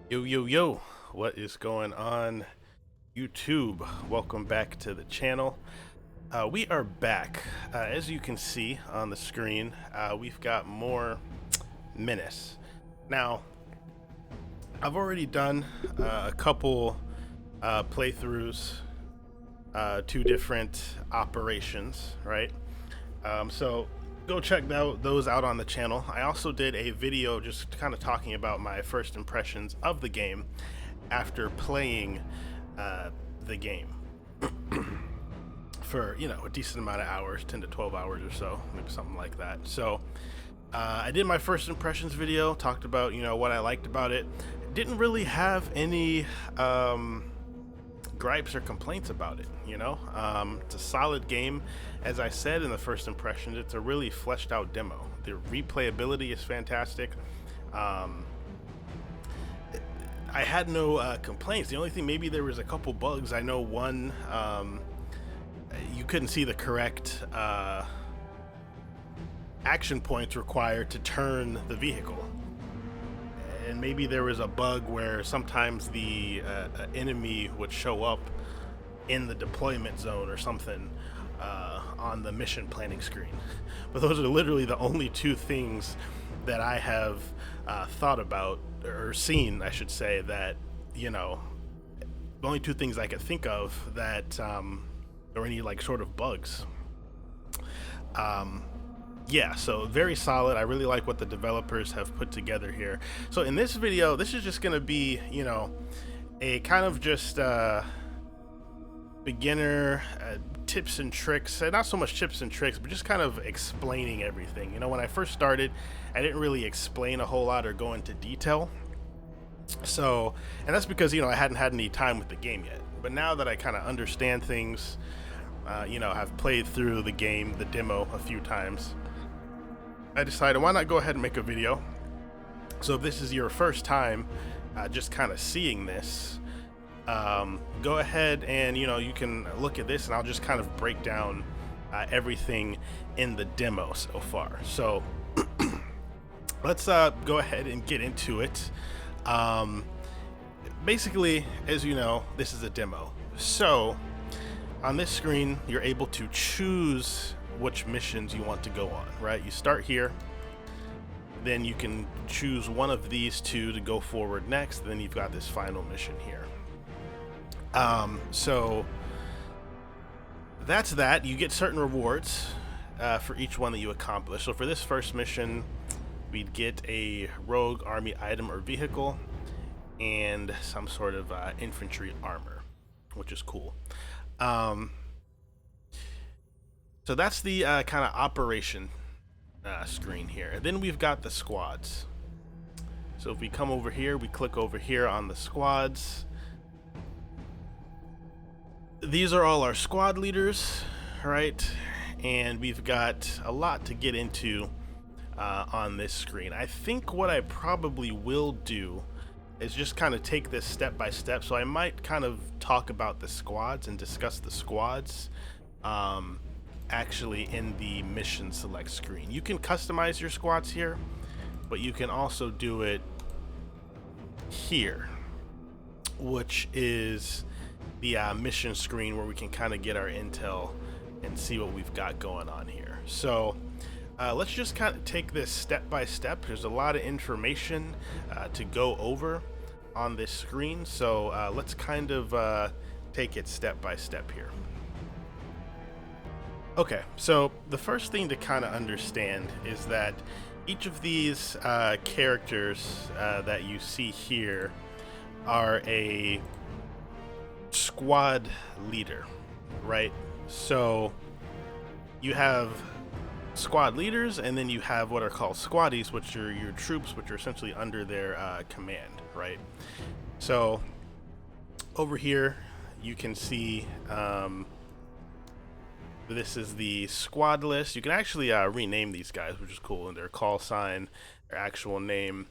Yo, yo, yo, what is going on, YouTube? Welcome back to the channel. We are back. As you can see on the screen, we've got more Menace. Now, I've already done a couple playthroughs, two different operations, right? So go check those out on the channel. I also did a video just kind of talking about my first impressions of the game after playing the game for a decent amount of hours, 10 to 12 hours or so, maybe something like that. So I did my first impressions video, talked about what I liked about it. Didn't really have any gripes or complaints about it. It's a solid game. As I said in the first impressions, it's a really fleshed out demo. The replayability is fantastic. I had no complaints. The only thing, maybe there was a couple bugs. I know one, you couldn't see the correct action points required to turn the vehicle. And maybe there was a bug where sometimes the enemy would show up in the deployment zone or something on the mission planning screen. But those are literally the only two things that I have thought about, or seen, I should say, that, the only two things I could think of that, or any like sort of bugs. Yeah, so very solid. I really like what the developers have put together here. So in this video, this is just gonna be, a kind of just beginner tips and tricks. Not so much tips and tricks, but just kind of explaining everything. When I first started, I didn't really explain a whole lot or go into detail. So, and that's because, I hadn't had any time with the game yet. But now that I kind of understand things, I've played through the game, the demo, a few times, I decided, why not go ahead and make a video? So if this is your first time just kind of seeing this, go ahead and you can look at this, and I'll just kind of break down everything in the demo so far. So let's go ahead and get into it. Basically, as you know, this is a demo. So on this screen, you're able to choose which missions you want to go on, right? You start here, then you can choose one of these two to go forward next, then you've got this final mission here. So that's that. You get certain rewards for each one that you accomplish. So for this first mission, we'd get a rogue army item or vehicle and some sort of infantry armor, which is cool. So that's the kind of operation screen here. Then we've got the squads. So if we come over here, we click over here on the squads. These are all our squad leaders, right? And we've got a lot to get into on this screen. I think what I probably will do is just kind of take this step by step. So I might kind of talk about the squads and discuss the squads actually in the mission select screen. You can customize your squads here, but you can also do it here, which is the mission screen where we can kind of get our intel and see what we've got going on here. So let's just kind of take this step by step. There's a lot of information to go over on this screen, so let's kind of take it step by step here. Okay, so the first thing to kind of understand is that each of these characters that you see here are a squad leader, right? So you have squad leaders, and then you have what are called squaddies, which are your troops, which are essentially under their command, right? So over here you can see this is the squad list. You can actually rename these guys, which is cool, and their call sign, their actual name.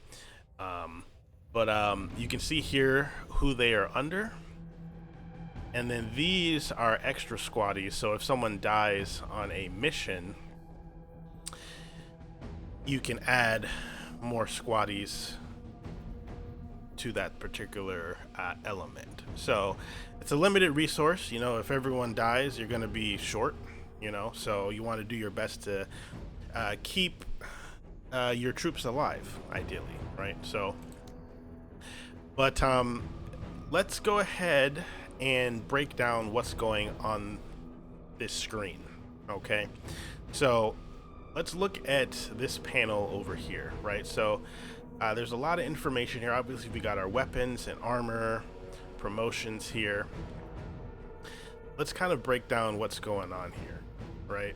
But you can see here who they are under. And then these are extra squaddies. So if someone dies on a mission, you can add more squaddies to that particular element. So it's a limited resource. You know, if everyone dies, you're going to be short. You know, so you want to do your best to keep your troops alive, ideally, right? So, but let's go ahead and break down what's going on this screen. Okay, so let's look at this panel over here, right? So there's a lot of information here. Obviously, we got our weapons and armor, promotions here. Let's kind of break down what's going on here, right?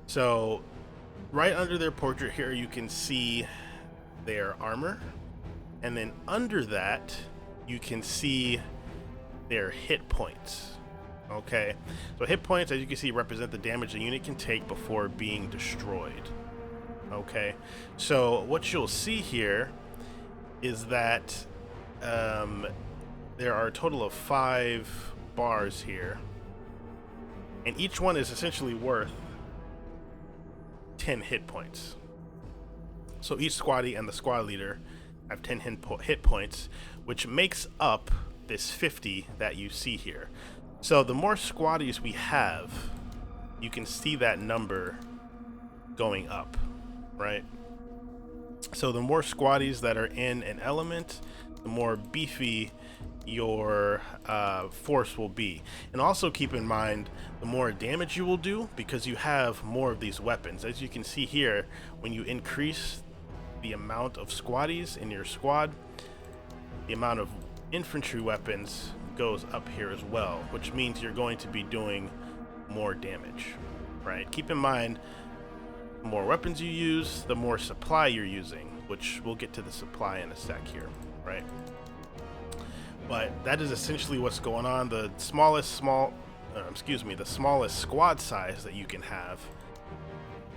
So right under their portrait here, you can see their armor, and then under that, you can see their hit points. Okay, so hit points, as you can see, represent the damage a unit can take before being destroyed. Okay, so what you'll see here is that there are a total of 5 bars here, and each one is essentially worth 10 hit points. So each squaddy and the squad leader have 10 hit points, which makes up this 50 that you see here. So the more squaddies we have, you can see that number going up, right? So the more squaddies that are in an element, the more beefy your force will be. And also keep in mind, the more damage you will do because you have more of these weapons. As you can see here, when you increase the amount of squaddies in your squad, the amount of infantry weapons goes up here as well, which means you're going to be doing more damage, right? Keep in mind, the more weapons you use, the more supply you're using, which we'll get to the supply in a sec here, right? But that is essentially what's going on. The smallest squad size that you can have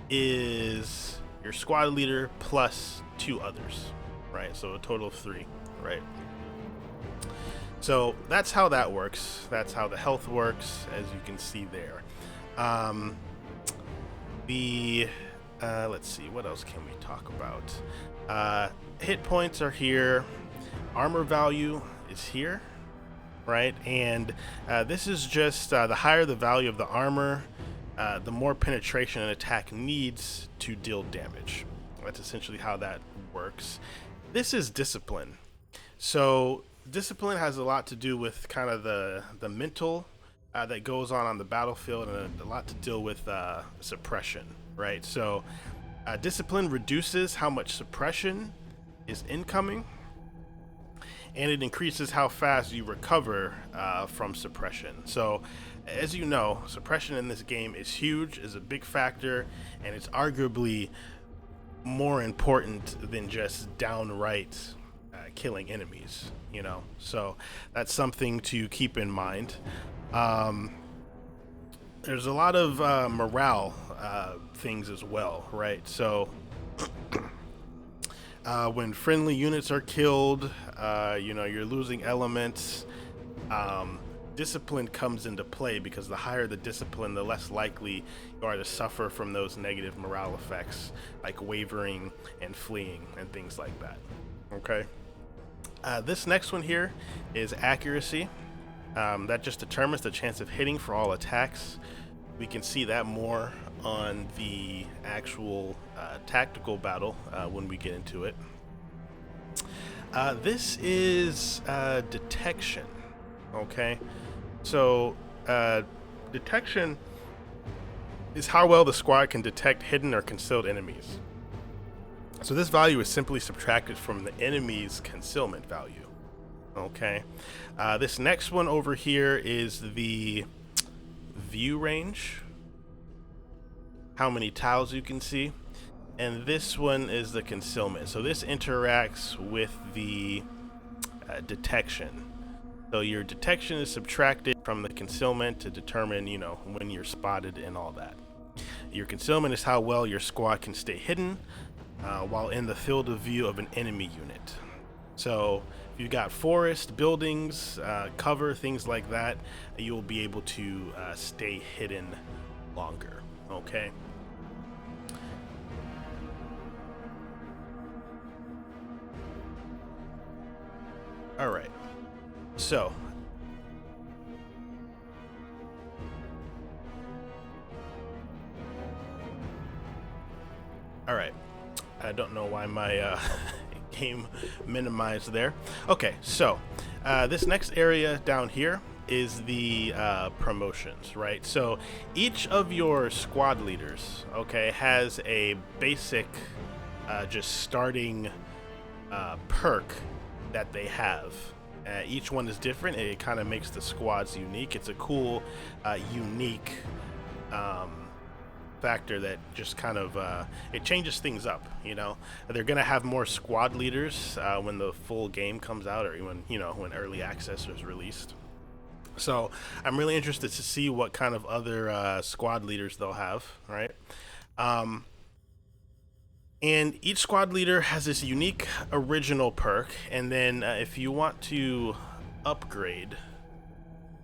is your squad leader plus 2 others, right? So a total of 3, right? So that's how that works. That's how the health works, as you can see there. Let's see, what else can we talk about? Hit points are here. Armor value is here, right? And this is just the higher the value of the armor, the more penetration an attack needs to deal damage. That's essentially how that works. This is discipline. So discipline has a lot to do with kind of the mental that goes on the battlefield, and a lot to deal with suppression, right? So discipline reduces how much suppression is incoming, and it increases how fast you recover from suppression. So as you know, suppression in this game is huge, is a big factor, and it's arguably more important than just downright killing enemies, you know? So that's something to keep in mind. There's a lot of morale things as well, right? So when friendly units are killed, you know, you're losing elements. Discipline comes into play because the higher the discipline, the less likely you are to suffer from those negative morale effects like wavering and fleeing and things like that. Okay. This next one here is accuracy. That just determines the chance of hitting for all attacks. We can see that more on the actual tactical battle when we get into it. This is detection. Okay, so detection is how well the squad can detect hidden or concealed enemies. So this value is simply subtracted from the enemy's concealment value. Okay, this next one over here is the view range, how many tiles you can see, and this one is the concealment. So this interacts with the detection. So your detection is subtracted from the concealment to determine, you know, when you're spotted and all that. Your concealment is how well your squad can stay hidden while in the field of view of an enemy unit. So if you've got forest, buildings, cover, things like that, you'll be able to stay hidden longer. Okay. All right. So, all right. I don't know why my game minimized there. Okay, so this next area down here is the promotions, right? So each of your squad leaders, okay, has a basic just starting perk that they have. Each one is different. It kind of makes the squads unique. It's a cool, unique factor that just kind of it changes things up. You know, they're gonna have more squad leaders when the full game comes out, or when when early access is released. So I'm really interested to see what kind of other squad leaders they'll have, right? And each squad leader has this unique original perk, and then if you want to upgrade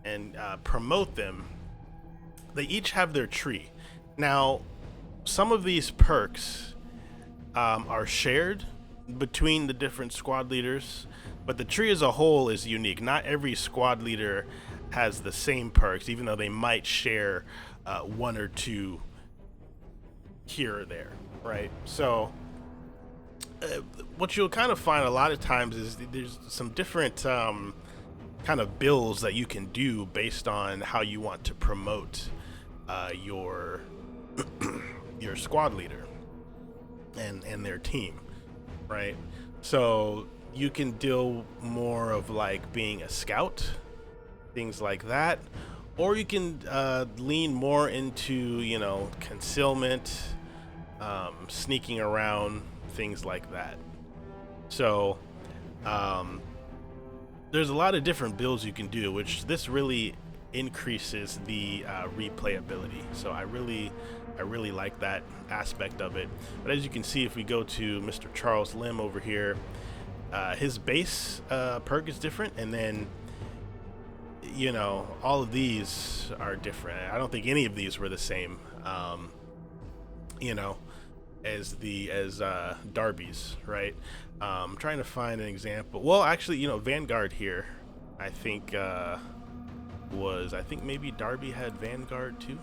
and promote them, they each have their tree. Now, some of these perks are shared between the different squad leaders, but the tree as a whole is unique. Not every squad leader has the same perks, even though they might share one or two here or there, right? So what you'll kind of find a lot of times is there's some different kind of builds that you can do based on how you want to promote your your squad leader and their team, right? So you can deal more of like being a scout, things like that, or you can lean more into concealment, sneaking around, things like that. So there's a lot of different builds you can do, which this really increases the replayability. So I really like that aspect of it. But as you can see, if we go to Mr. Charles Lim over here, his base perk is different, and then all of these are different. I don't think any of these were the same as Darby's, right? I'm trying to find an example. Well, actually, Vanguard here, I think maybe Darby had Vanguard too.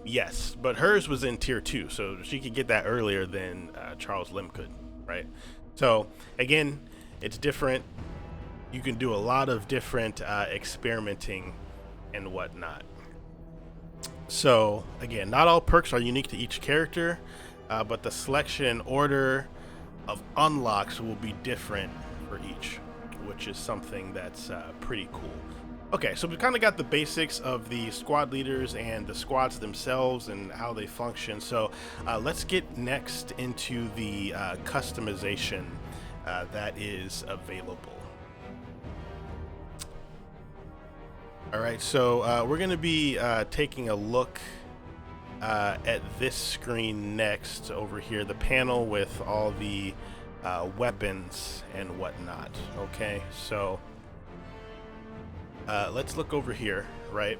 Yes, but hers was in tier 2, so she could get that earlier than Charles Lim could, right? So again, it's different. You can do a lot of different experimenting and whatnot. So again, not all perks are unique to each character, but the selection order of unlocks will be different for each, which is something that's pretty cool. Okay, so we kind of got the basics of the squad leaders and the squads themselves and how they function. So let's get next into the customization that is available. All right, so we're going to be taking a look at this screen next over here, the panel with all the weapons and whatnot. Okay, so let's look over here, right?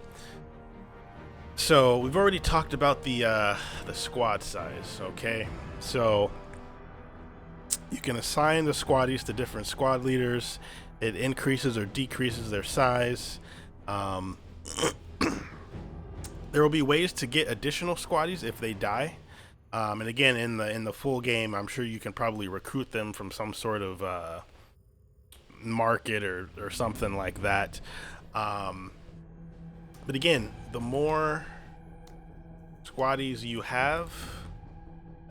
So we've already talked about the squad size. Okay, so you can assign the squaddies to different squad leaders. It increases or decreases their size. There will be ways to get additional squaddies if they die. And again, in the full game, I'm sure you can probably recruit them from some sort of market or something like that. But again, the more squaddies you have,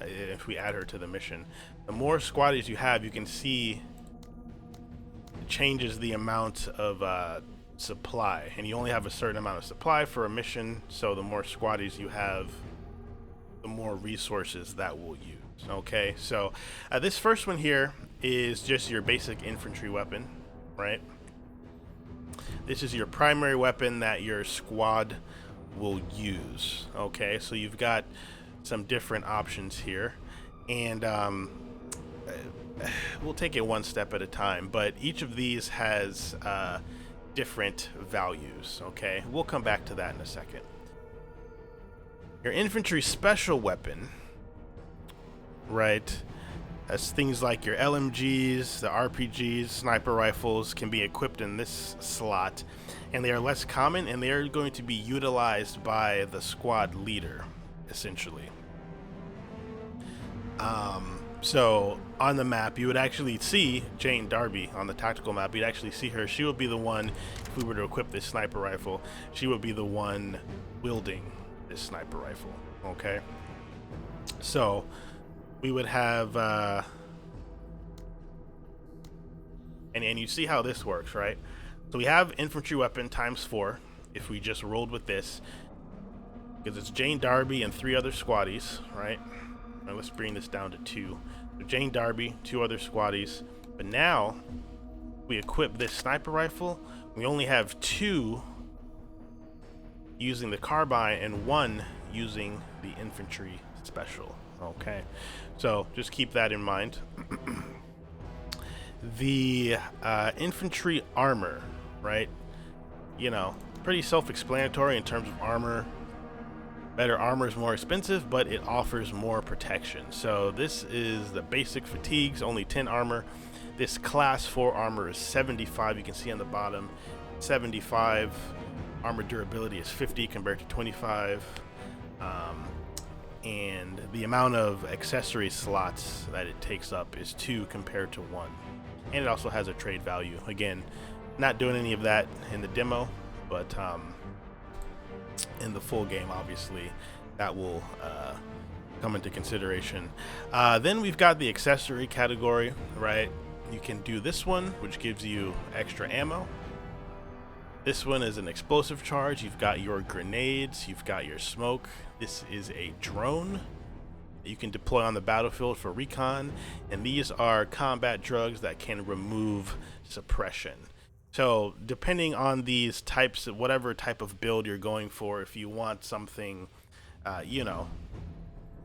if we add her to the mission, the more squaddies you have, you can see it changes the amount of supply, and you only have a certain amount of supply for a mission. So the more squaddies you have, the more resources that we'll use. Okay, so this first one here is just your basic infantry weapon, right? This is your primary weapon that your squad will use. Okay, so you've got some different options here, and we'll take it one step at a time, but each of these has different values. Okay, we'll come back to that in a second. Your infantry special weapon, right, as things like your LMGs, the RPGs, sniper rifles can be equipped in this slot, and they are less common, and they are going to be utilized by the squad leader, essentially. So on the map, you would actually see Jane Darby on the tactical map. You'd actually see her. She would be the one, if we were to equip this sniper rifle, she would be the one wielding this sniper rifle. Okay. So we would have, and you see how this works, right? So we have infantry weapon ×4 if we just rolled with this, because it's Jane Darby and 3 other squaddies, right? Now let's bring this down to 2. So Jane Darby, 2 other squaddies. But now we equip this sniper rifle. We only have 2 using the carbine and 1 using the infantry special. Okay, so just keep that in mind. The infantry armor, right? You know, pretty self-explanatory in terms of armor. Better armor is more expensive, but it offers more protection. So this is the basic fatigues, only 10 armor. This class 4 armor is 75. You can see on the bottom, 75. Armor durability is 50 compared to 25. And the amount of accessory slots that it takes up is 2 compared to 1. And it also has a trade value. Again, not doing any of that in the demo, but in the full game, obviously, that will come into consideration. Then we've got the accessory category, right? You can do this one, which gives you extra ammo. This one is an explosive charge. You've got your grenades, you've got your smoke. This is a drone that you can deploy on the battlefield for recon, and these are combat drugs that can remove suppression. So depending on these types of whatever type of build you're going for, if you want something, you know,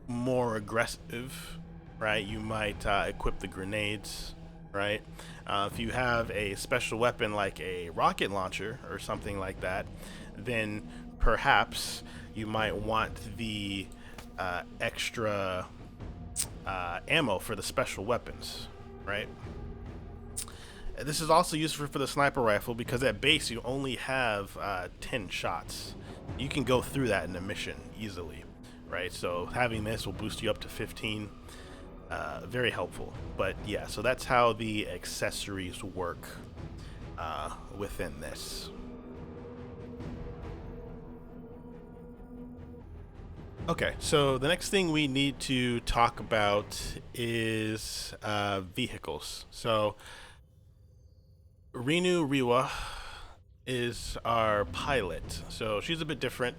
more aggressive, right, you might equip the grenades, right? If you have a special weapon like a rocket launcher or something like that, then perhaps you might want the extra ammo for the special weapons, right? This is also useful for the sniper rifle because at base you only have 10 shots. You can go through that in a mission easily, right? So having this will boost you up to 15. Very helpful. But yeah, so that's how the accessories work within this. Okay, so the next thing we need to talk about is vehicles. So Rinu Riwa is our pilot. So she's a bit different.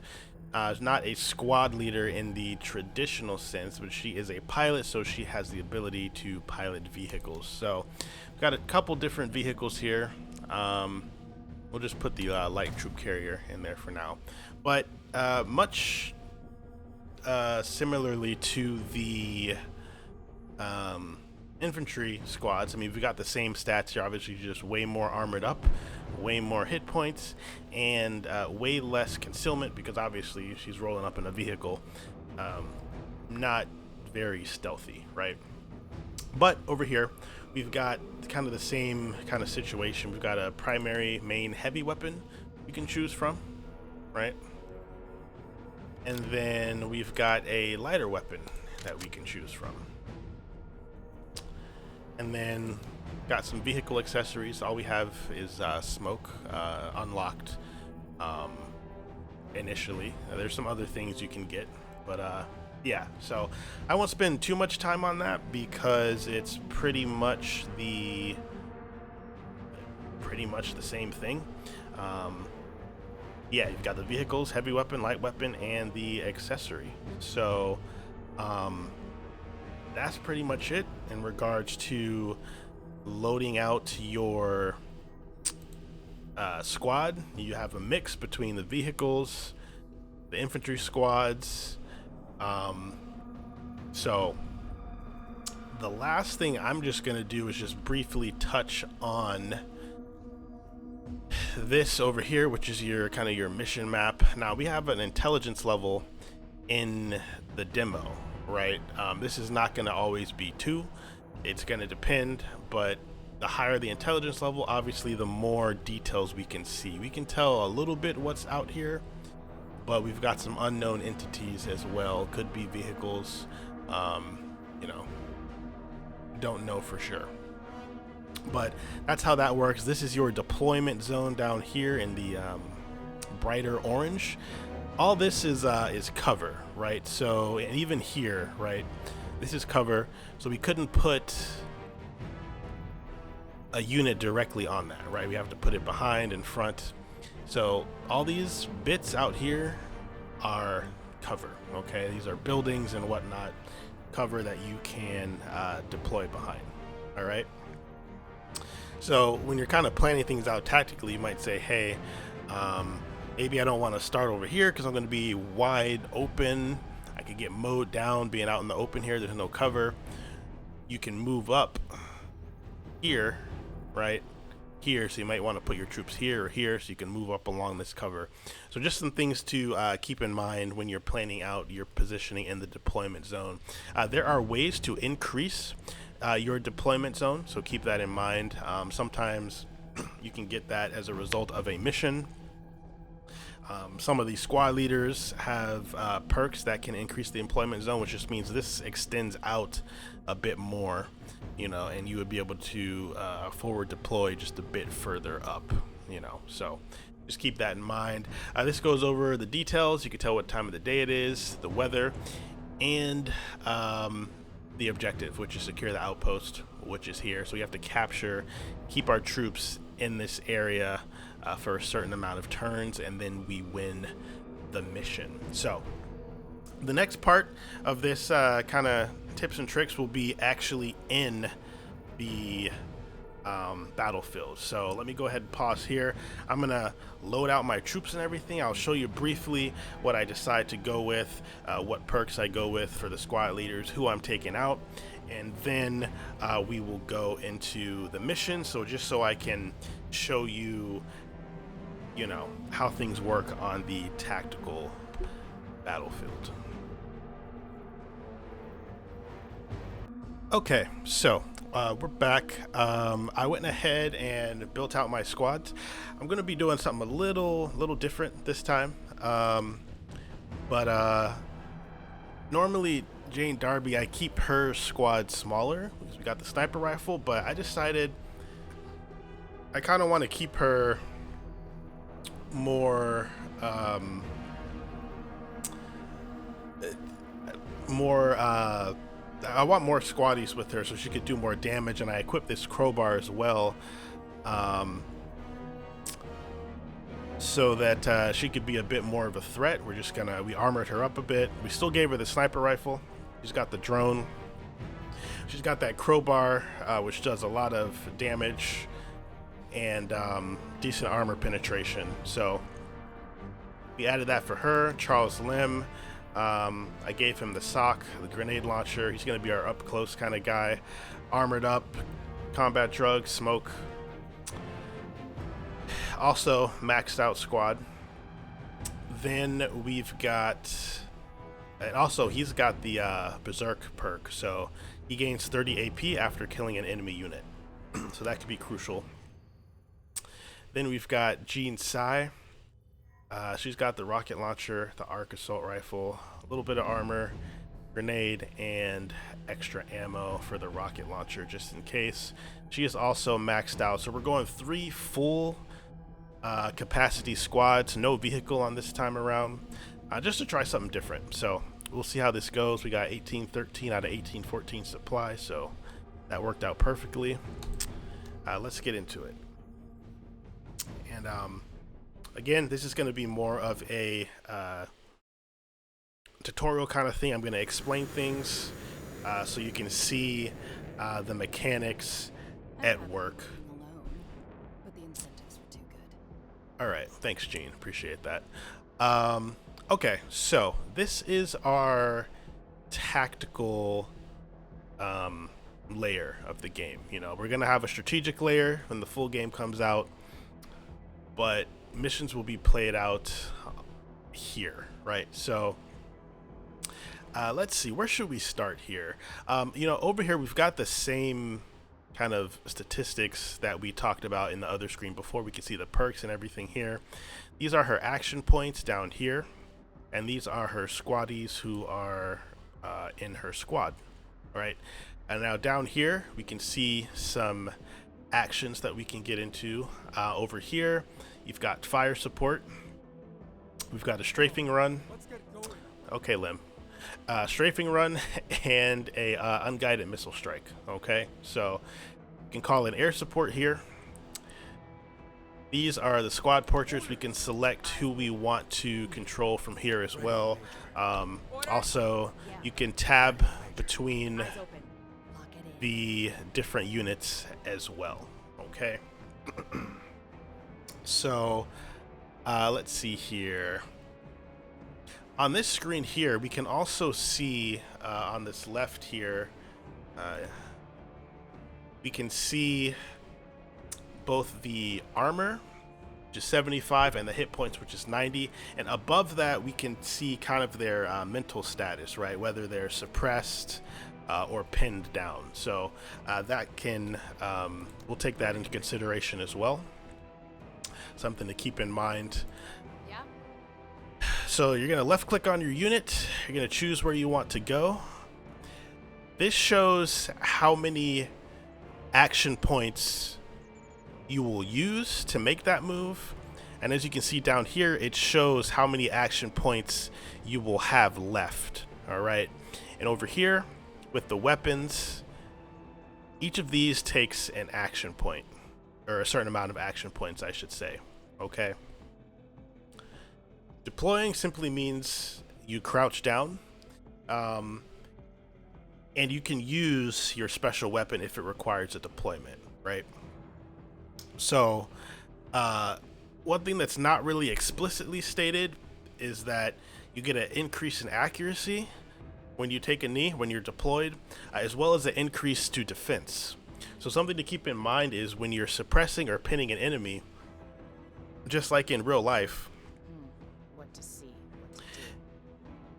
Not a squad leader in the traditional sense, but she is a pilot, so she has the ability to pilot vehicles. So we've got a couple different vehicles here. We'll just put the light troop carrier in there for now. But much similarly to the infantry squads, I mean, we've got the same stats here. Obviously, just way more armored up, way more hit points, and way less concealment because obviously she's rolling up in a vehicle. Not very stealthy, right? But over here, we've got kind of the same kind of situation. We've got a primary main heavy weapon you can choose from, right? And then we've got a lighter weapon that we can choose from. And then got some vehicle accessories. All we have is smoke unlocked initially. There's some other things you can get, but yeah, so I won't spend too much time on that because it's pretty much the same thing. Yeah, you've got the vehicles, heavy weapon, light weapon, and the accessory. So that's pretty much it in regards to loading out your squad. You have a mix between the vehicles, the infantry squads. So the last thing I'm just gonna do is just briefly touch on this over here, which is your kind of your mission map. Now we have an intelligence level in the demo, right? This is not going to always be 2. It's going to depend, but the higher the intelligence level, obviously the more details we can see. We can tell a little bit what's out here, but we've got some unknown entities as well. Could be vehicles, you know, don't know for sure. But that's how that works. This is your deployment zone down here in the brighter orange. All this is cover, right? So, and even here, right, this is cover, so we couldn't put a unit directly on that, right? We have to put it behind and front. So all these bits out here are cover, okay? These are buildings and whatnot, cover that you can deploy behind, all right? So when you're kind of planning things out tactically, you might say, hey, maybe I don't want to start over here because I'm going to be wide open. I could get mowed down being out in the open here. There's no cover. You can move up here, right here, so you might want to put your troops here or here so you can move up along this cover. So just some things to keep in mind when you're planning out your positioning in the deployment zone. There are ways to increase your deployment zone, so keep that in mind. Sometimes you can get that as a result of a mission. Some of these squad leaders have perks that can increase the employment zone, which just means this extends out a bit more, you know, and you would be able to forward deploy just a bit further up, you know, so just keep that in mind. This goes over the details. You can tell what time of the day it is, the weather, and the objective, which is secure the outpost, which is here. So we have to capture, keep our troops in this area for a certain amount of turns, and then we win the mission. So the next part of this kind of tips and tricks will be actually in the battlefield. So let me go ahead and pause here. I'm gonna load out my troops and everything. I'll show you briefly what I decide to go with, what perks I go with for the squad leaders, who I'm taking out, and then we will go into the mission. So just so I can show you, you know, how things work on the tactical battlefield. Okay, so we're back. I went ahead and built out my squads. I'm going to be doing something a little different this time. But normally Jane Darby, I keep her squad smaller because we got the sniper rifle, but I decided I kind of want to keep her more I want more squaddies with her so she could do more damage, and I equipped this crowbar as well, so that she could be a bit more of a threat. We armored her up a bit. We still gave her the sniper rifle. She's got the drone. She's got that crowbar, which does a lot of damage and decent armor penetration. So we added that for her. Charles Lim, I gave him the sock, the grenade launcher. He's going to be our up close kind of guy. Armored up, combat drugs, smoke. Also maxed out squad. Then we've got, and also he's got the berserk perk, so he gains 30 AP after killing an enemy unit. So that could be crucial. Then we've got Jean Sai. She's got the rocket launcher, the arc assault rifle, a little bit of armor, grenade, and extra ammo for the rocket launcher just in case. She is also maxed out, so we're going 3 full capacity squads, no vehicle on this time around, just to try something different. So we'll see how this goes. We got 1813 out of 1814 supply, so that worked out perfectly. Let's get into it. And again, this is going to be more of a tutorial kind of thing. I'm going to explain things so you can see the mechanics at work. All right, thanks, Gene. Appreciate that. Okay, so this is our tactical layer of the game. You know, we're going to have a strategic layer when the full game comes out, but missions will be played out here, right? So Let's see, where should we start here? Over here we've got the same kind of statistics that we talked about in the other screen before. We can see the perks and everything here. These are her action points down here, and these are her squaddies who are in her squad. All right, and now down here we can see some actions that we can get into. Over here you've got fire support, we've got a strafing run. Okay, Lim. Strafing run and a unguided missile strike. Okay, so you can call in air support here. These are the squad portraits. We can select who we want to control from here as well. Also, you can tab between the different units as well. Okay, so let's see here. On this screen here, we can also see on this left here, we can see both the armor, which is 75, and the hit points, which is 90. And above that, we can see kind of their mental status, right? Whether they're suppressed or pinned down. So that can, we'll take that into consideration as well. Something to keep in mind. So you're going to left click on your unit, you're going to choose where you want to go. This shows how many action points you will use to make that move. And as you can see down here, it shows how many action points you will have left. All right. And over here with the weapons, each of these takes an action point, or a certain amount of action points, I should say. Okay. Deploying simply means you crouch down, and you can use your special weapon if it requires a deployment, right? So one thing that's not really explicitly stated is that you get an increase in accuracy when you take a knee, when you're deployed, as well as an increase to defense. So something to keep in mind is when you're suppressing or pinning an enemy, just like in real life,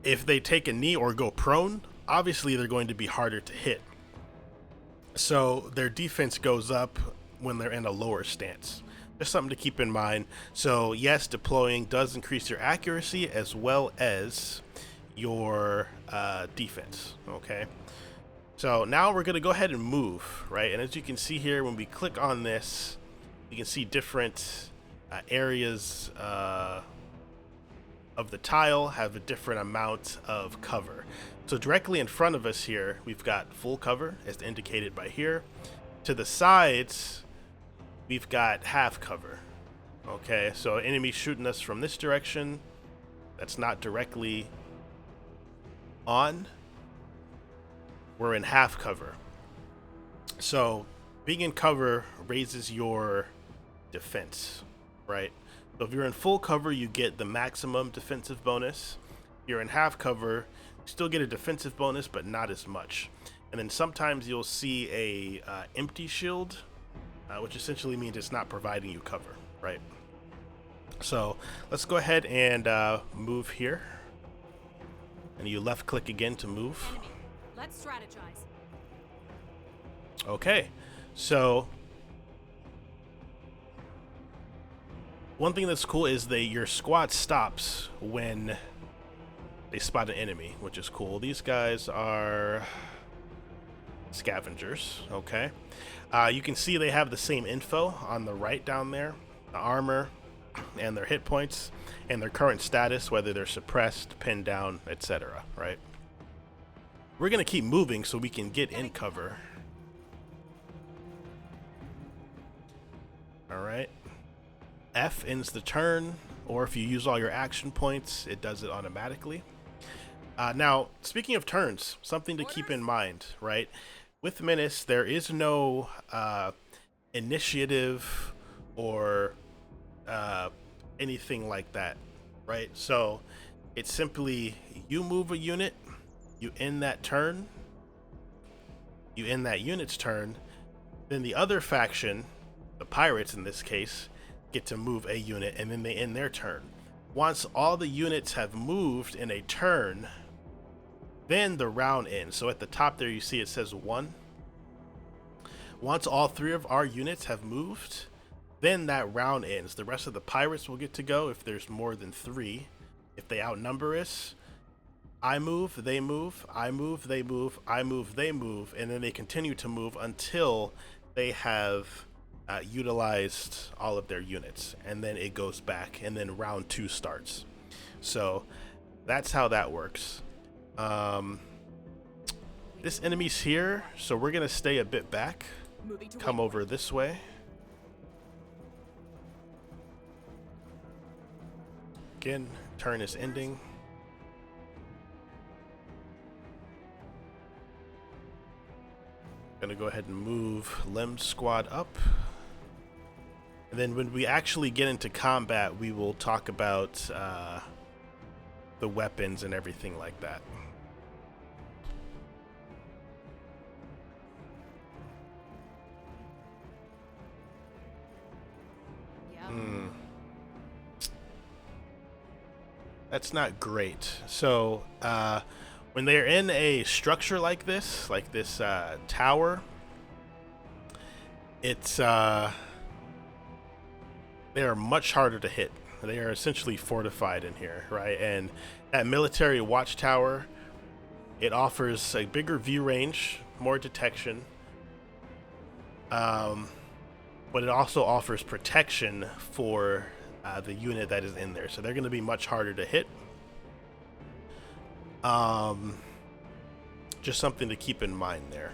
if they take a knee or go prone, obviously they're going to be harder to hit. So their defense goes up when they're in a lower stance. Just something to keep in mind. So yes, deploying does increase your accuracy as well as your defense. Okay. So now we're going to go ahead and move, right? And as you can see here, when we click on this, you can see different areas of the tile have a different amount of cover. So directly in front of us here, we've got full cover as indicated by here. To the sides, we've got half cover. Okay, so enemy shooting us from this direction, that's not directly on, we're in half cover. So being in cover raises your defense, right? So if you're in full cover, you get the maximum defensive bonus. If you're in half cover, you still get a defensive bonus, but not as much. And then sometimes you'll see a empty shield, which essentially means it's not providing you cover, right? So let's go ahead and move here. And you left click again to move. Enemy. Let's strategize. Okay, so one thing that's cool is your squad stops when they spot an enemy, which is cool. These guys are scavengers, okay? You can see they have the same info on the right down there, the armor and their hit points and their current status, whether they're suppressed, pinned down, etc., right? We're going to keep moving so we can get in cover. All right. F ends the turn, or if you use all your action points, it does it automatically. Now, speaking of turns, something to keep in mind, right? With Menace, there is no initiative or anything like that, right? So it's simply you move a unit, you end that turn, you end that unit's turn, then the other faction, the pirates in this case, get to move a unit, and then they end their turn. Once all the units have moved in a turn, Then the round ends. So at the top there you see it says 1. Once all 3 of our units have moved, then that round ends. The rest of the pirates will get to go if there's more than 3. If they outnumber us, I move, they move, I move, they move, I move, they move, and then they continue to move until they have utilized all of their units, and then it goes back, and then round 2 starts. So that's how that works. This enemy's here, so we're gonna stay a bit back. Come over this way. Again, turn is ending. Gonna go ahead and move Limb Squad up. And then when we actually get into combat, we will talk about the weapons and everything like that. Yeah. That's not great. So when they're in a structure like this tower, it's they are much harder to hit. They are essentially fortified in here, right? And that military watchtower, it offers a bigger view range, more detection, but it also offers protection for the unit that is in there. So they're going to be much harder to hit. Just something to keep in mind there.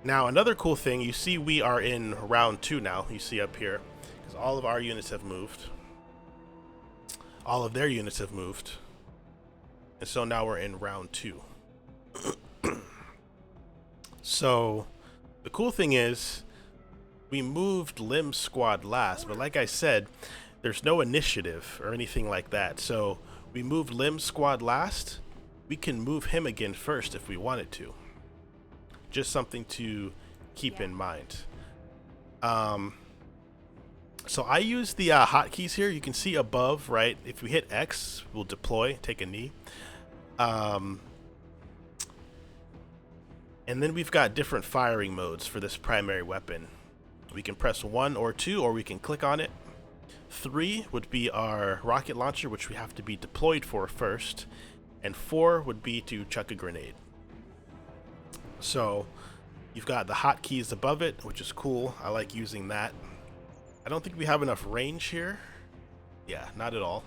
Now, another cool thing, you see we are in round 2 now. You see up here, because all of our units have moved. All of their units have moved. And so now we're in round 2. So the cool thing is we moved Limb Squad last, but like I said, there's no initiative or anything like that. So we moved Limb Squad last. We can move him again first if we wanted to. Just something to keep in mind. So I use the hotkeys here. You can see above, right? If we hit X, we'll deploy, take a knee. And then we've got different firing modes for this primary weapon. We can press 1 or 2, or we can click on it. 3 would be our rocket launcher, which we have to be deployed for first. And 4 would be to chuck a grenade. So you've got the hotkeys above it, which is cool. I like using that. I don't think we have enough range here. Yeah, not at all.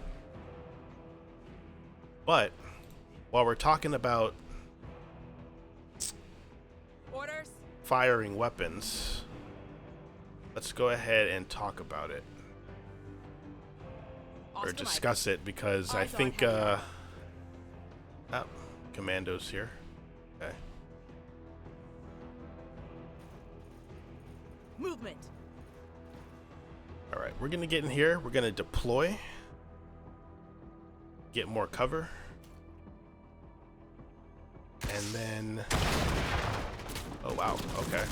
But while we're talking about Orders. firing weapons, let's go ahead and talk about it. Or discuss it, because I think commandos here. Okay. Movement. All right, we're gonna get in here. We're gonna deploy, get more cover, and then. Oh wow. Okay.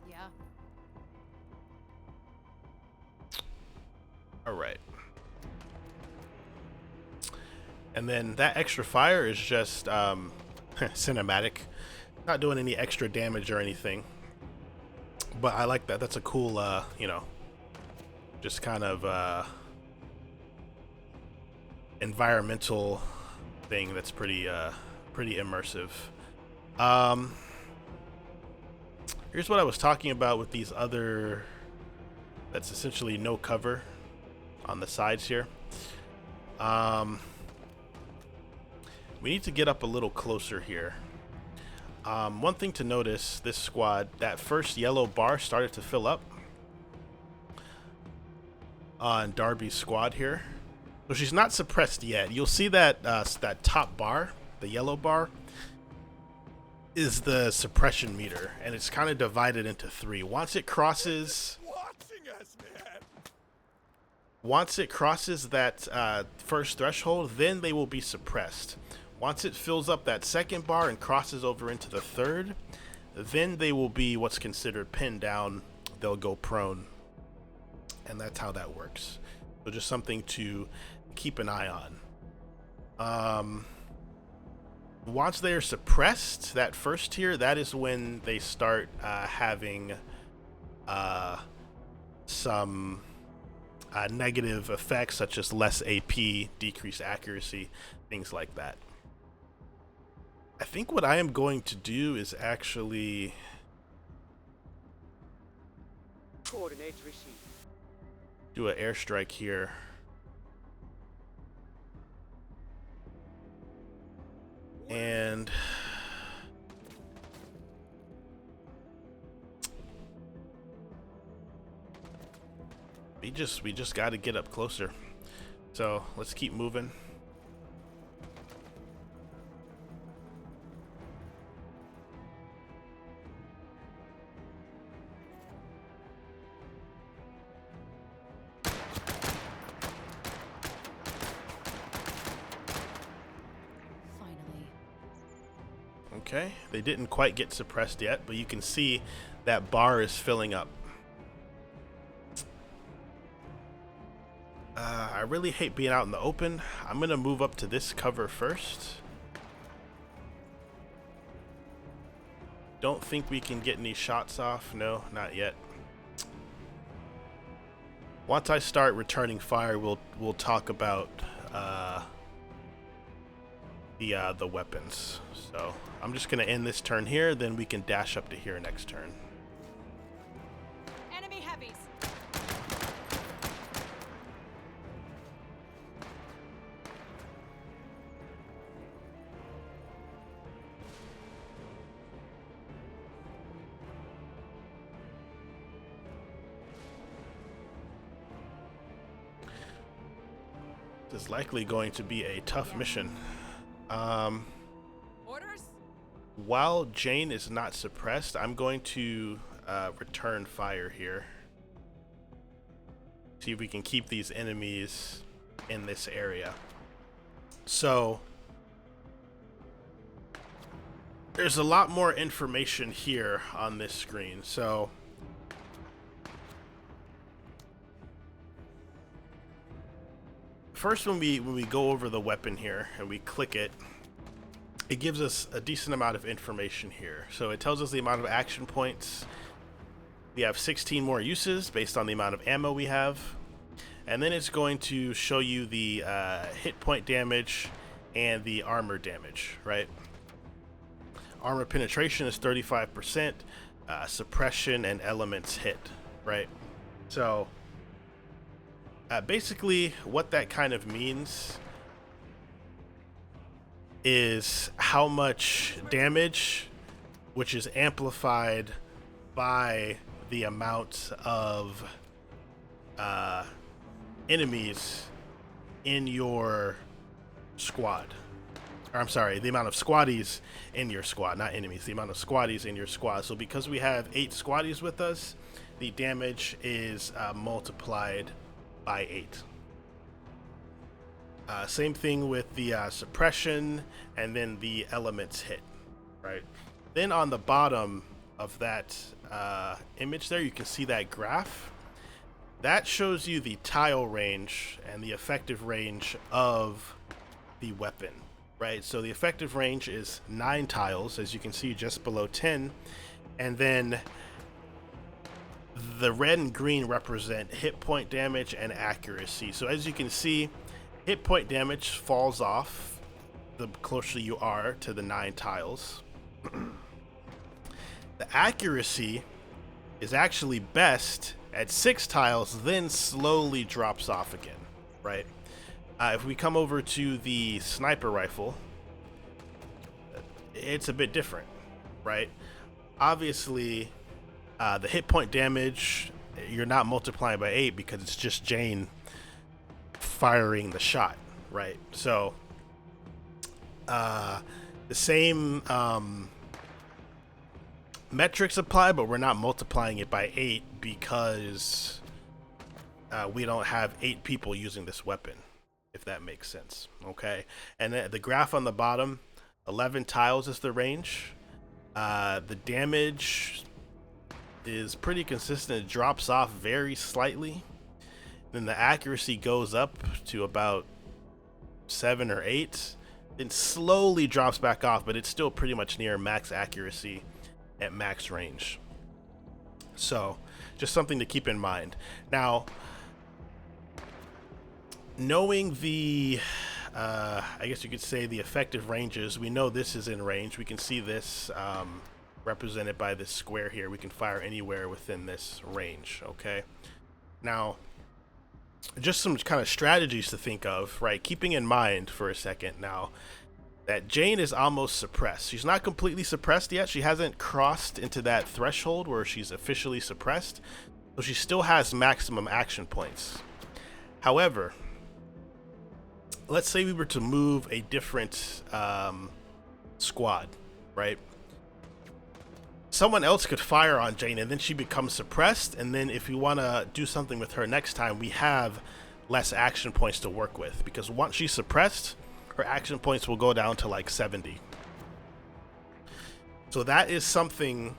Yeah. All right. And then that extra fire is just cinematic, not doing any extra damage or anything. But I like that. That's a cool, you know, just kind of environmental thing that's pretty immersive. Here's what I was talking about with these other. That's essentially no cover on the sides here. We need to get up a little closer here. One thing to notice, this squad, that first yellow bar started to fill up on Darby's squad here. So she's not suppressed yet. You'll see that that top bar, the yellow bar, is the suppression meter, and it's kind of divided into 3. Once it crosses that first threshold, then they will be suppressed. Once it fills up that second bar and crosses over into the third, then they will be what's considered pinned down. They'll go prone, and that's how that works. So just something to keep an eye on. Once they are suppressed, that first tier, that is when they start having some negative effects, such as less AP, decreased accuracy, things like that. I think what I am going to do is actually Coordinates received. do an airstrike here. And we just got to get up closer. So let's keep moving. Finally. Okay, they didn't quite get suppressed yet, but you can see that bar is filling up. I really hate being out in the open. I'm gonna move up to this cover first. Don't think we can get any shots off. No, not yet. Once I start returning fire, we'll talk about the weapons. So I'm just gonna end this turn here, then we can dash up to here next turn. Enemy heavies. This is likely going to be a tough mission. Orders? While Jane is not suppressed, I'm going to return fire here. See if we can keep these enemies in this area. So there's a lot more information here on this screen. So first, when we go over the weapon here and we click it, it gives us a decent amount of information here. So it tells us the amount of action points. We have 16 more uses based on the amount of ammo we have. And then it's going to show you the hit point damage and the armor damage, right? Armor penetration is 35%, suppression and elements hit, right? So basically what that kind of means is how much damage, which is amplified by the amount of enemies in your squad. Or I'm sorry, the amount of squaddies in your squad, not enemies, the amount of squaddies in your squad. So because we have 8 squaddies with us, the damage is multiplied by 8. Same thing with the suppression and then the elements hit, right? Then on the bottom of that image there, you can see that graph. That shows you the tile range and the effective range of the weapon, right? So the effective range is 9 tiles, as you can see just below 10. And then the red and green represent hit point damage and accuracy. So as you can see, hit point damage falls off the closer you are to the 9 tiles. The accuracy is actually best at 6 tiles, then slowly drops off again, right? If we come over to the sniper rifle, it's a bit different, right? Obviously, the hit point damage, you're not multiplying by 8 because it's just Jane firing the shot, right? So the same metrics apply, but we're not multiplying it by 8 because we don't have 8 people using this weapon, if that makes sense. Okay, and the graph on the bottom, 11 tiles is the range. The damage is pretty consistent. It drops off very slightly. Then the accuracy goes up to about 7 or 8, then slowly drops back off, but it's still pretty much near max accuracy at max range. So just something to keep in mind. Now, knowing the I guess you could say the effective ranges, we know this is in range. We can see this represented by this square here. We can fire anywhere within this range. Okay, now just some kind of strategies to think of, right? Keeping in mind for a second now that Jane is almost suppressed. She's not completely suppressed yet. She hasn't crossed into that threshold where she's officially suppressed, so she still has maximum action points. However, let's say we were to move a different squad, right? Someone else could fire on Jane and then she becomes suppressed, and then if we want to do something with her next time, we have less action points to work with, because once she's suppressed, her action points will go down to like 70. So that is something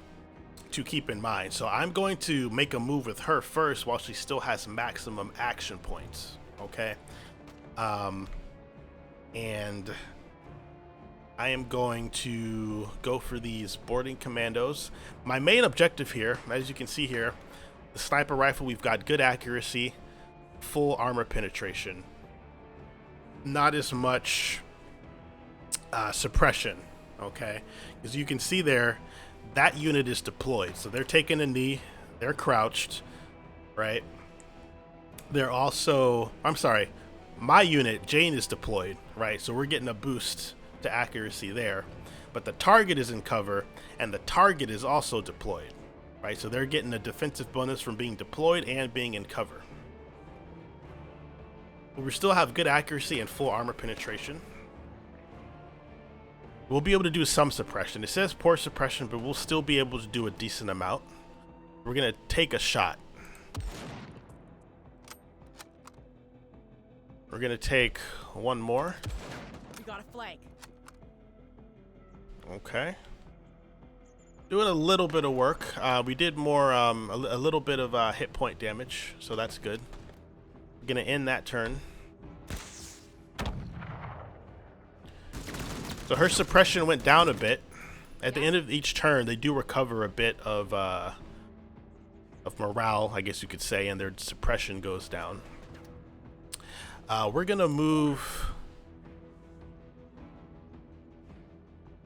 to keep in mind. So I'm going to make a move with her first while she still has maximum action points, okay? And I am going to go for these boarding commandos. My main objective here, as you can see here, the sniper rifle, we've got good accuracy, full armor penetration, not as much suppression, okay? As you can see there, that unit is deployed, so they're taking a knee, they're crouched, right? They're also, I'm sorry, my unit, Jane, is deployed, right? So we're getting a boost to accuracy there, but the target is in cover and the target is also deployed, right? So they're getting a defensive bonus from being deployed and being in cover. But we still have good accuracy and full armor penetration. We'll be able to do some suppression. It says poor suppression, but we'll still be able to do a decent amount. We're gonna take a shot. We're gonna take one more. We got a flank. Okay. Doing a little bit of work. We did more, a little bit of hit point damage, so that's good. We're gonna end that turn. So her suppression went down a bit. At the end of each turn, they do recover a bit of morale, I guess you could say, and their suppression goes down. We're gonna move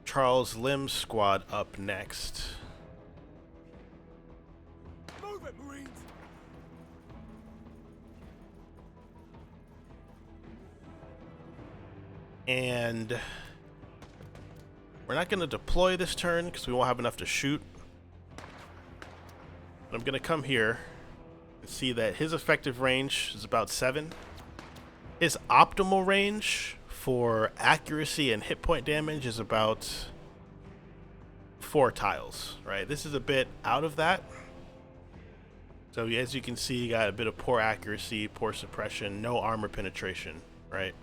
Charles Lim's squad up next. Move it, Marines. And we're not gonna deploy this turn because we won't have enough to shoot. But I'm gonna come here and see that his effective range is about 7. His optimal range for accuracy and hit point damage is about 4 tiles, right? This is a bit out of that. So as you can see, you got a bit of poor accuracy, poor suppression, no armor penetration, right?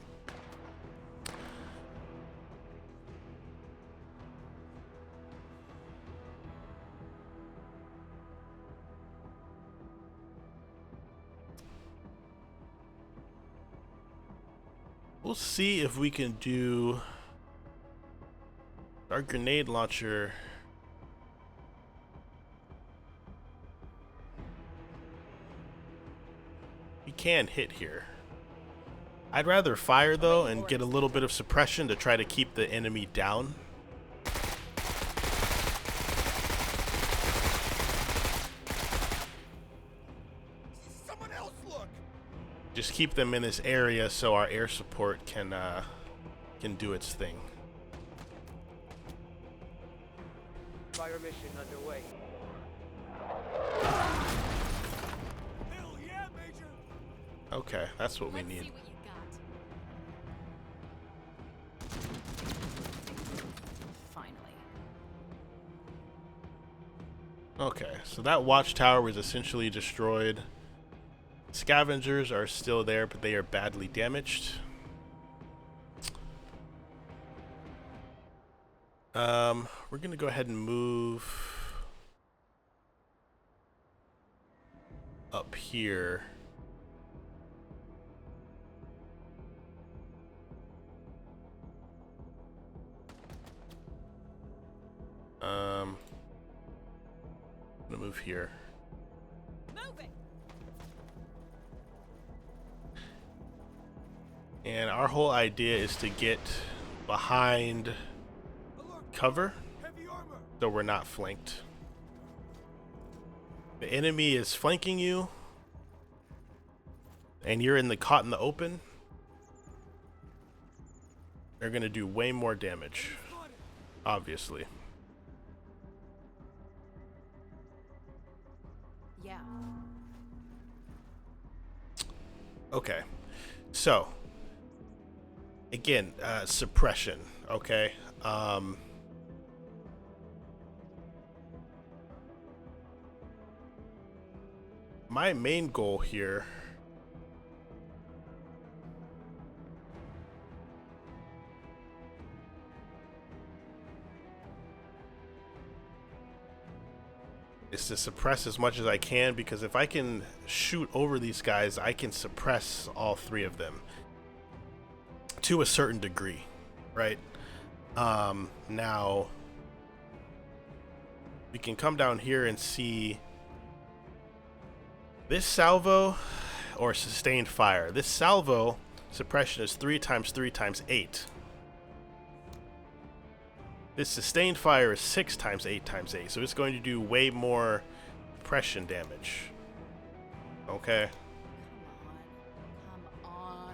We'll see if we can do our grenade launcher. We can hit here. I'd rather fire though and get a little bit of suppression to try to keep the enemy down. Someone else look. Just keep them in this area so our air support can do its thing. Fire mission underway. Hell yeah, Major. Okay, that's what we Let's need. see what you got. Finally. Okay, so that watchtower was essentially destroyed. Scavengers are still there, but they are badly damaged. We're gonna go ahead and move up here. I'm gonna move here. Move it. And our whole idea is to get behind Alert. cover Heavy armor. so we're not flanked. The enemy is flanking you and you're caught in the open. They're gonna do way more damage, Spotted. obviously. Yeah. Okay, so again, suppression. Okay, my main goal here is to suppress as much as I can, because if I can shoot over these guys, I can suppress all three of them to a certain degree, right? Now we can come down here and see this salvo or sustained fire. This salvo suppression is 3 times 3 times 8. This sustained fire is 6 times 8 times 8, so it's going to do way more suppression damage. Okay. Come on.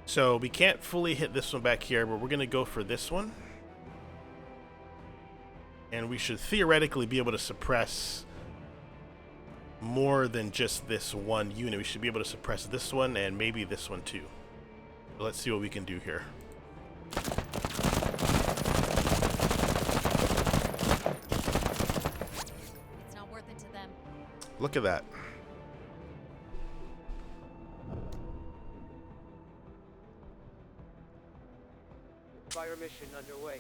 So we can't fully hit this one back here, but we're going to go for this one. And we should theoretically be able to suppress more than just this one unit. We should be able to suppress this one and maybe this one too. So let's see what we can do here. It's not worth it to them. Look at that. Fire mission underway.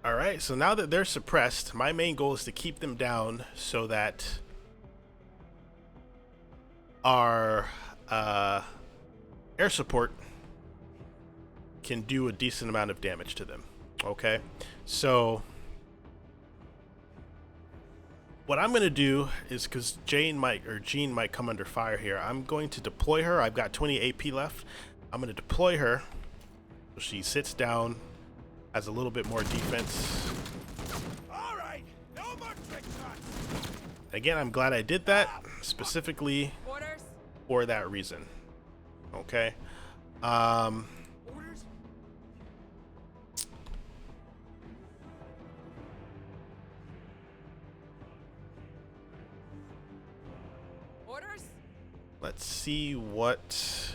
Alright, so now that they're suppressed, my main goal is to keep them down so that our air support can do a decent amount of damage to them. Okay, so what I'm going to do is, because Jean might come under fire here, I'm going to deploy her. I've got 20 AP left. I'm going to deploy her so she sits down, has a little bit more defense. All right. No more trick shots. Again, I'm glad I did that specifically Orders. for that reason. Okay. Orders. Orders? Let's see what.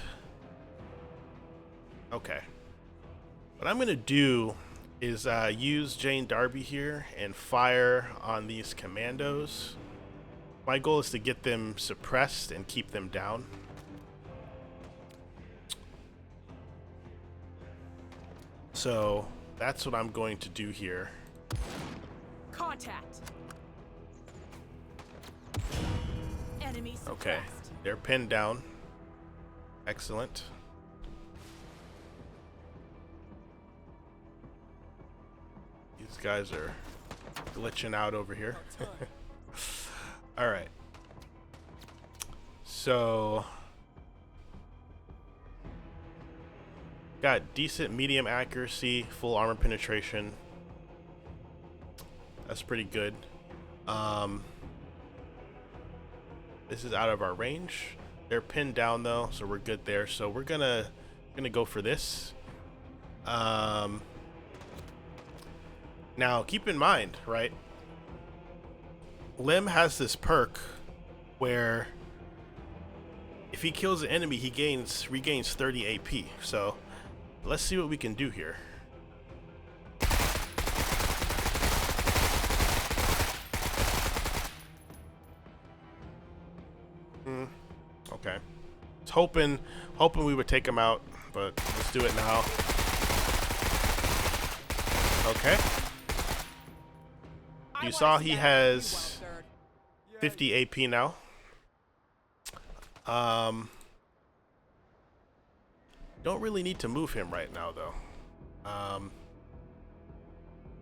Okay. What I'm gonna do is use Jane Darby here and fire on these commandos. My goal is to get them suppressed and keep them down. So that's what I'm going to do here. Contact. Enemy Okay, suppressed. they're pinned down. Excellent. These guys are glitching out over here. All right. So got decent medium accuracy, full armor penetration. That's pretty good. This is out of our range. They're pinned down though, so we're good there. So we're gonna go for this. Now keep in mind, right? Lim has this perk where if he kills an enemy, he regains 30 AP. So let's see what we can do here. Okay. I was hoping we would take him out, but let's do it now. Okay. You saw he has 50 AP now. Don't really need to move him right now though.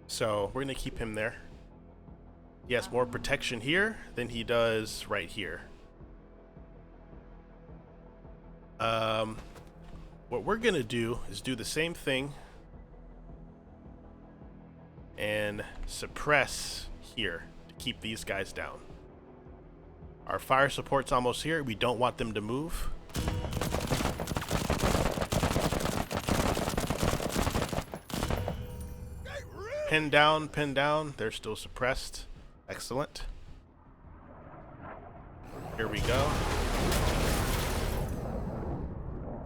So we're gonna keep him there. He has more protection here than he does right here. What we're gonna do is do the same thing and suppress here to keep these guys down. Our fire support's almost here. We don't want them to move. Pin down, pin down. They're still suppressed. Excellent. Here we go.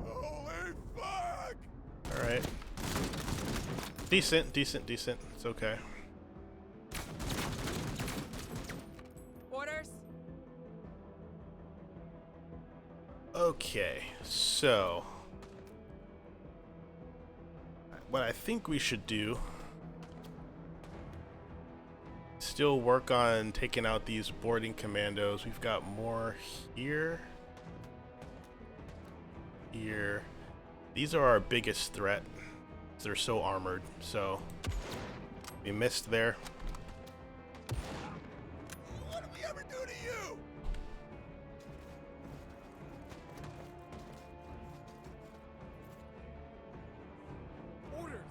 Holy fuck! Alright. Decent, decent, decent. It's okay. Orders? Okay, so what I think we should do, still work on taking out these boarding commandos. We've got more here. Here. These are our biggest threat. They're so armored, so we missed there. What did we ever do to you? Orders.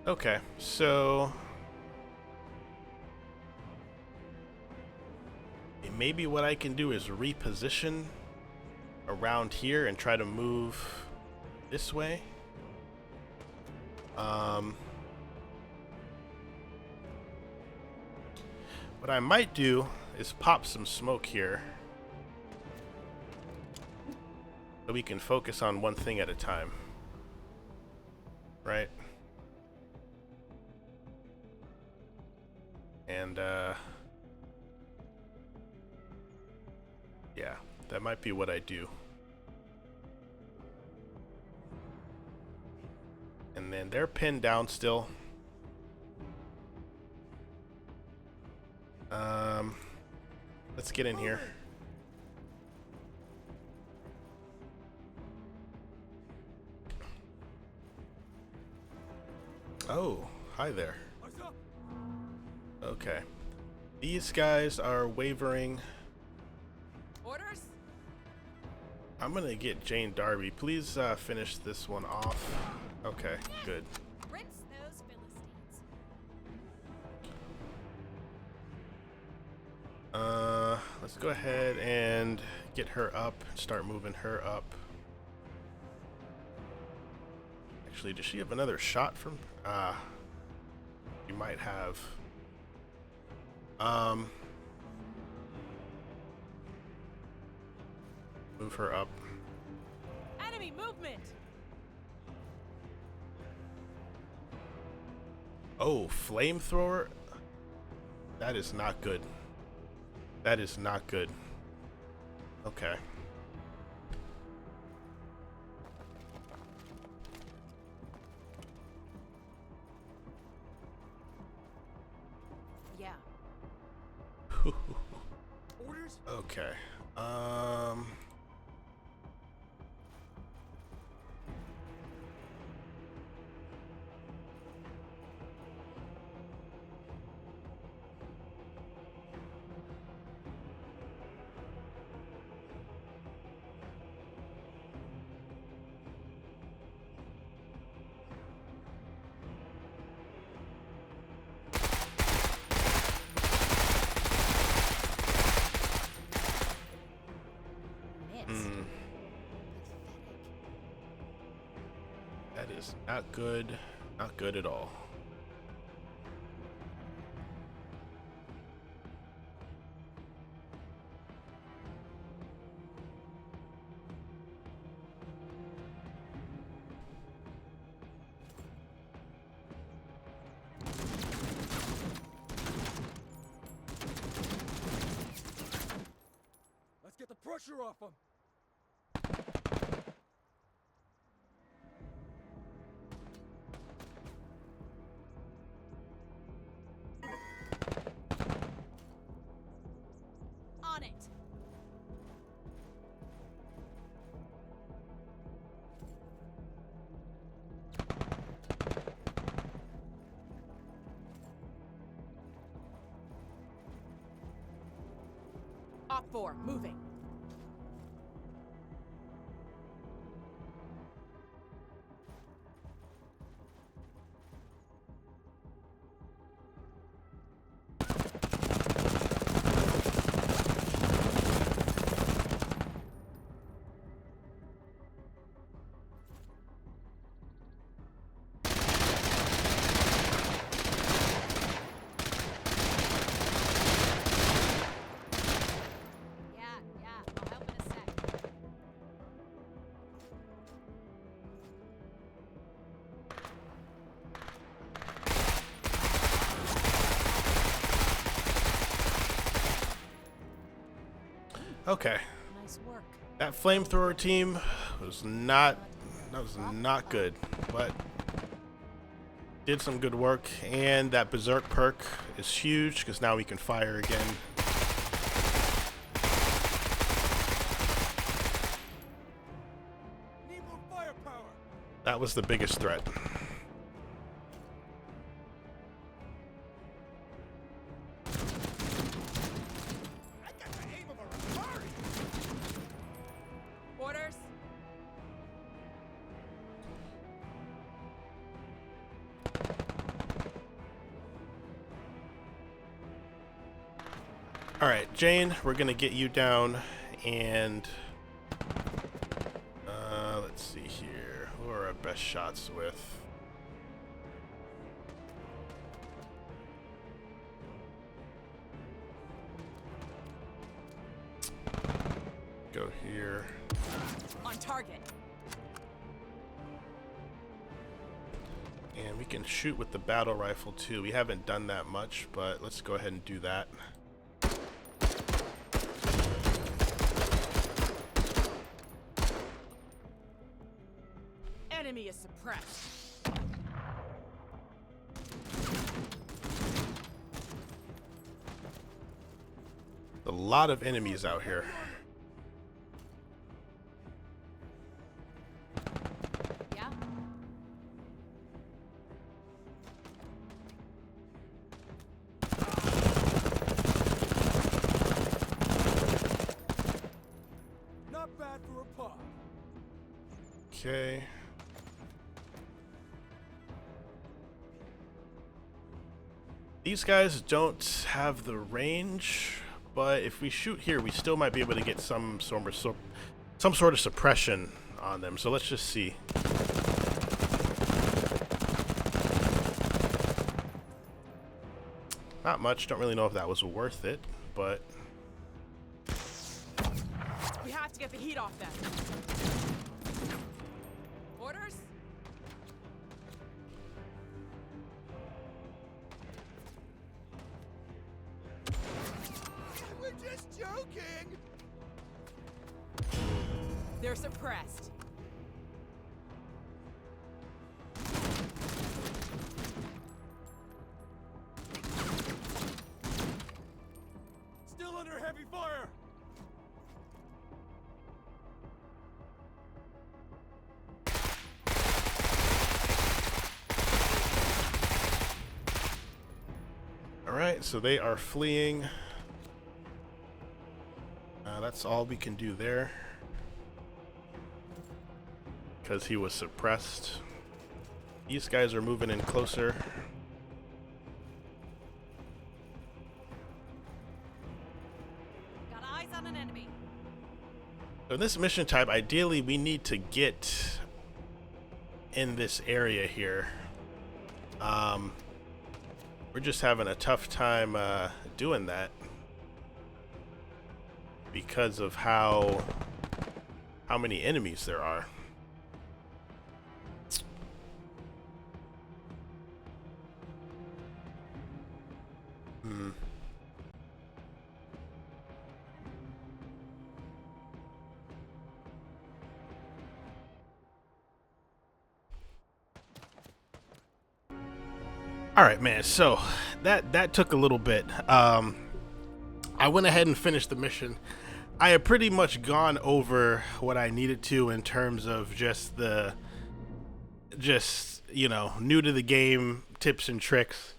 Okay, so maybe what I can do is reposition around here and try to move this way. What I might do is pop some smoke here so we can focus on one thing at a time, right? And yeah, that might be what I do. And then they're pinned down still. Let's get in here. Oh, hi there. What's up? Okay. These guys are wavering. Orders? I'm gonna get Jane Darby. Please finish this one off. Okay, good. Rinse those Philistines. Let's go ahead and get her up. Start moving her up. Actually, does she have another shot from? You might have. Move her up. Enemy movement! Oh, flamethrower? That is not good. That is not good. Okay. Yeah. Orders? Okay. That is not good. Not good at all. Let's get the pressure off them. Op 4, moving. Yeah, I'll help in a sec. Okay. Nice work. That flamethrower team was not good, but did some good work. And that berserk perk is huge because now we can fire again. Need more firepower. That was the biggest threat. I got the aim of a Ripari. Orders. All right, Jane, we're gonna get you down, and let's see here. Who are our best shots with? Go here. On target. And we can shoot with the battle rifle too. We haven't done that much, but let's go ahead and do that. Enemy is suppressed. A lot of enemies out here. Yeah. Not bad for a pop. Okay. These guys don't have the range, but if we shoot here, we still might be able to get some sort of suppression on them. So let's just see. Not much. Don't really know if that was worth it, but We have to get the heat off them. Orders. We're just joking. They're suppressed. Still under heavy fire. all right. So they are fleeing. That's all we can do there because he was suppressed. These guys are moving in closer. Got eyes on an enemy. So in this mission type, ideally we need to get in this area here. We're just having a tough time doing that because of how many enemies there are. All right, man. So that took a little bit. I went ahead and finished the mission. I had pretty much gone over what I needed to in terms of just you know, new to the game tips and tricks.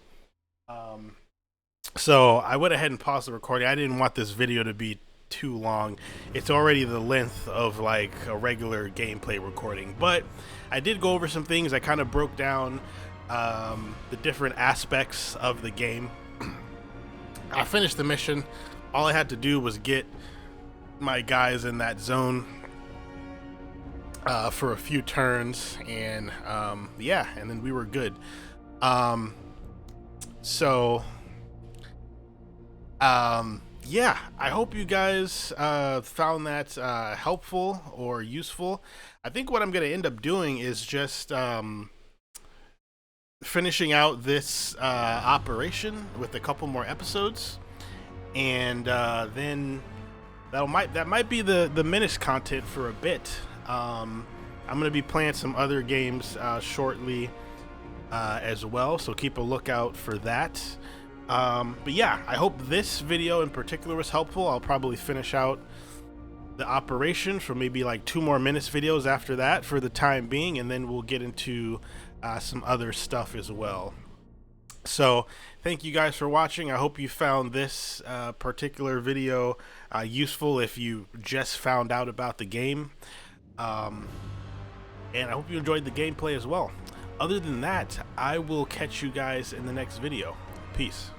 So I went ahead and paused the recording. I didn't want this video to be too long. It's already the length of like a regular gameplay recording, but I did go over some things. I kind of broke down the different aspects of the game. I finished the mission. All I had to do was get my guys in that zone for a few turns, and yeah, and then we were good. Yeah, I hope you guys found that helpful or useful. I think what I'm going to end up doing is just finishing out this operation with a couple more episodes, and then that might be the Menace content for a bit. I'm going to be playing some other games shortly as well, so keep a lookout for that. But yeah, I hope this video in particular was helpful. I'll probably finish out the operation for maybe like 2 more Menace videos after that for the time being, and then we'll get into some other stuff as well. So thank you guys for watching. I hope you found this particular video useful if you just found out about the game, and I hope you enjoyed the gameplay as well. Other than that, I will catch you guys in the next video. Peace.